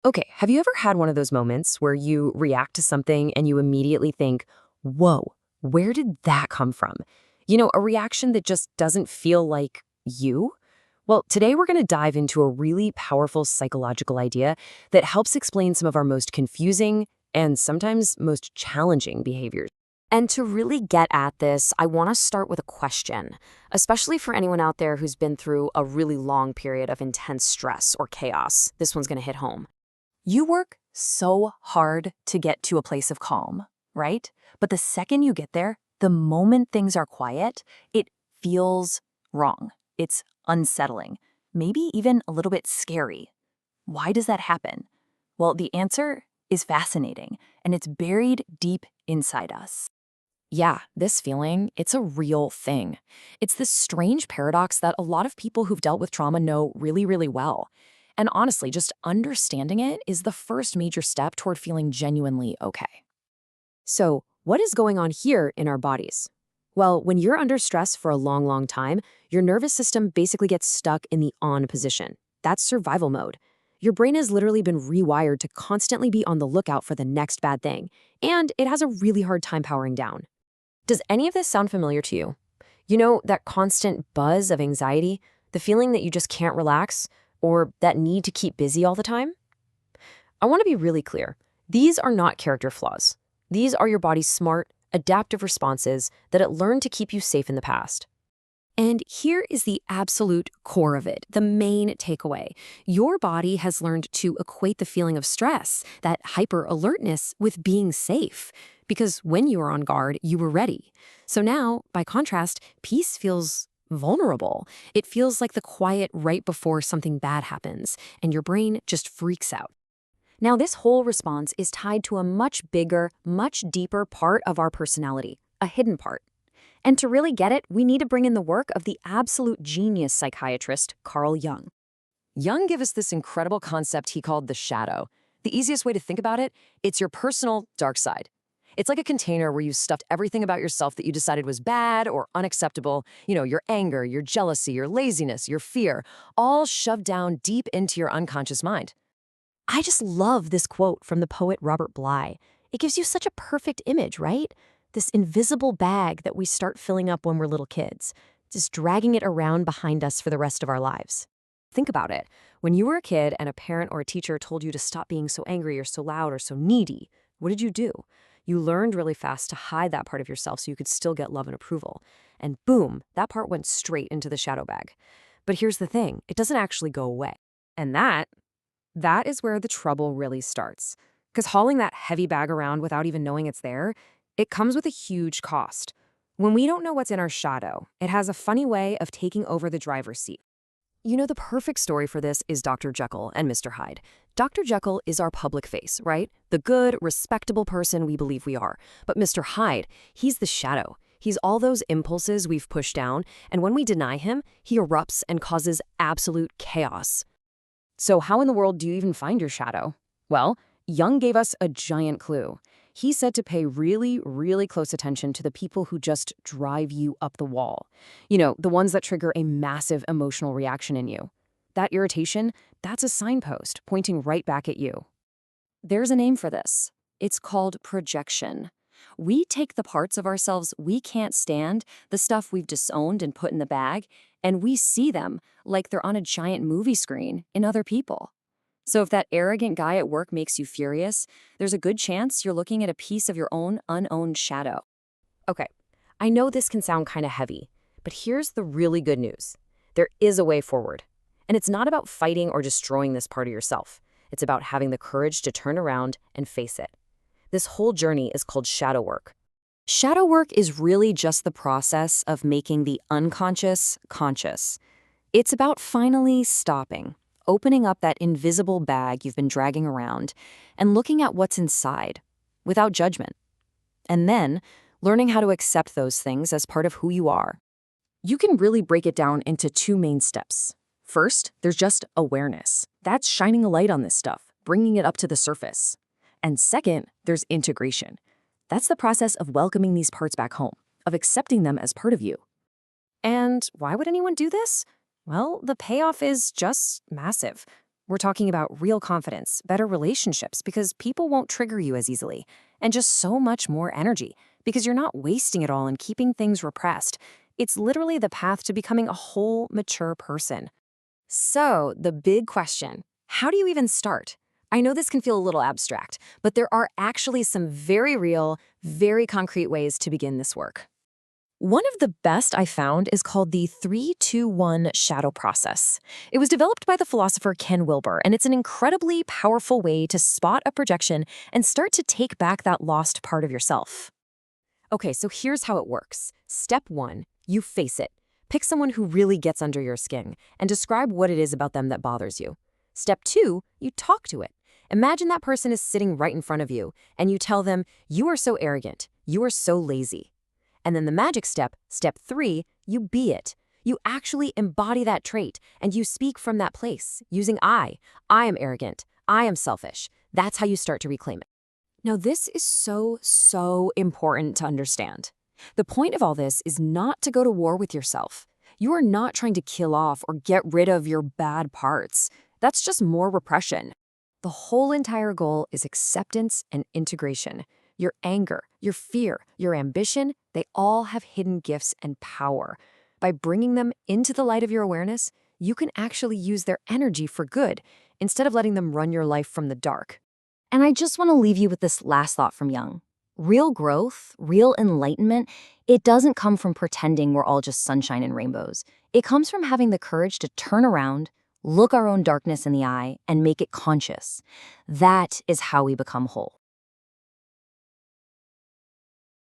Okay, have you ever had one of those moments where you react to something and you immediately think, whoa, where did that come from? A reaction that just doesn't feel like you? Well, today we're going to dive into a really powerful psychological idea that helps explain some of our most confusing and sometimes most challenging behaviors. And to really get at this, I want to start with a question, especially for anyone out there who's been through a really long period of intense stress or chaos. This one's going to hit home. You work so hard to get to a place of calm, right? But the second you get there, the moment things are quiet, it feels wrong. It's unsettling, maybe even a little bit scary. Why does that happen? Well, the answer is fascinating, and it's buried deep inside us. Yeah, this feeling, it's a real thing. It's this strange paradox that a lot of people who've dealt with trauma know really, really well. And honestly, just understanding it is the first major step toward feeling genuinely okay. So, what is going on here in our bodies? Well, when you're under stress for a long, long time, your nervous system basically gets stuck in the on position. That's survival mode. Your brain has literally been rewired to constantly be on the lookout for the next bad thing, and it has a really hard time powering down. Does any of this sound familiar to you? That constant buzz of anxiety, the feeling that you just can't relax, or that need to keep busy all the time? I want to be really clear. These are not character flaws. These are your body's smart, adaptive responses that it learned to keep you safe in the past. And here is the absolute core of it, the main takeaway. Your body has learned to equate the feeling of stress, that hyper-alertness, with being safe. Because when you were on guard, you were ready. So now, by contrast, peace feels vulnerable. It feels like the quiet right before something bad happens, and your brain just freaks out. Now, this whole response is tied to a much bigger, much deeper part of our personality, a hidden part. And to really get it, we need to bring in the work of the absolute genius psychiatrist, Carl Jung. Jung gave us this incredible concept he called the shadow. The easiest way to think about it, it's your personal dark side. It's like a container where you stuffed everything about yourself that you decided was bad or unacceptable. Your anger, your jealousy, your laziness, your fear, all shoved down deep into your unconscious mind. I just love this quote from the poet Robert Bly. It gives you such a perfect image, right? This invisible bag that we start filling up when we're little kids, just dragging it around behind us for the rest of our lives. Think about it. When you were a kid and a parent or a teacher told you to stop being so angry or so loud or so needy, what did you do? You learned really fast to hide that part of yourself so you could still get love and approval. And boom, that part went straight into the shadow bag. But here's the thing, it doesn't actually go away. And that is where the trouble really starts. Because hauling that heavy bag around without even knowing it's there, it comes with a huge cost. When we don't know what's in our shadow, it has a funny way of taking over the driver's seat. The perfect story for this is Dr. Jekyll and Mr. Hyde. Dr. Jekyll is our public face, right? The good, respectable person we believe we are. But Mr. Hyde, he's the shadow. He's all those impulses we've pushed down, and when we deny him, he erupts and causes absolute chaos. So how in the world do you even find your shadow? Well, Jung gave us a giant clue. He said to pay really, really close attention to the people who just drive you up the wall. The ones that trigger a massive emotional reaction in you. That irritation, that's a signpost pointing right back at you. There's a name for this. It's called projection. We take the parts of ourselves we can't stand, the stuff we've disowned and put in the bag, and we see them like they're on a giant movie screen in other people. So if that arrogant guy at work makes you furious, there's a good chance you're looking at a piece of your own unowned shadow. Okay, I know this can sound kind of heavy, but here's the really good news. There is a way forward. And it's not about fighting or destroying this part of yourself. It's about having the courage to turn around and face it. This whole journey is called shadow work. Shadow work is really just the process of making the unconscious conscious. It's about finally stopping, opening up that invisible bag you've been dragging around, and looking at what's inside, without judgment. And then, learning how to accept those things as part of who you are. You can really break it down into two main steps. First, there's just awareness. That's shining a light on this stuff, bringing it up to the surface. And second, there's integration. That's the process of welcoming these parts back home, of accepting them as part of you. And why would anyone do this? Well, the payoff is just massive. We're talking about real confidence, better relationships because people won't trigger you as easily, and just so much more energy because you're not wasting it all and keeping things repressed. It's literally the path to becoming a whole, mature person. So, the big question, how do you even start? I know this can feel a little abstract, but there are actually some very real, very concrete ways to begin this work. One of the best I found is called the 3-2-1 shadow process. It was developed by the philosopher Ken Wilber, and it's an incredibly powerful way to spot a projection and start to take back that lost part of yourself. Okay, so here's how it works. Step 1, you face it. Pick someone who really gets under your skin and describe what it is about them that bothers you. Step 2, you talk to it. Imagine that person is sitting right in front of you, and you tell them, "You are so arrogant. You are so lazy." And then the magic step, step 3, you be it. You actually embody that trait, and you speak from that place, using I. I am arrogant. I am selfish. That's how you start to reclaim it. Now, this is so important to understand. The point of all this is not to go to war with yourself. You are not trying to kill off or get rid of your bad parts. That's just more repression. The whole entire goal is acceptance and integration. Your anger, your fear, your ambition, they all have hidden gifts and power. By bringing them into the light of your awareness, you can actually use their energy for good instead of letting them run your life from the dark. And I just want to leave you with this last thought from Jung. Real growth, real enlightenment, it doesn't come from pretending we're all just sunshine and rainbows. It comes from having the courage to turn around, look our own darkness in the eye, and make it conscious. That is how we become whole.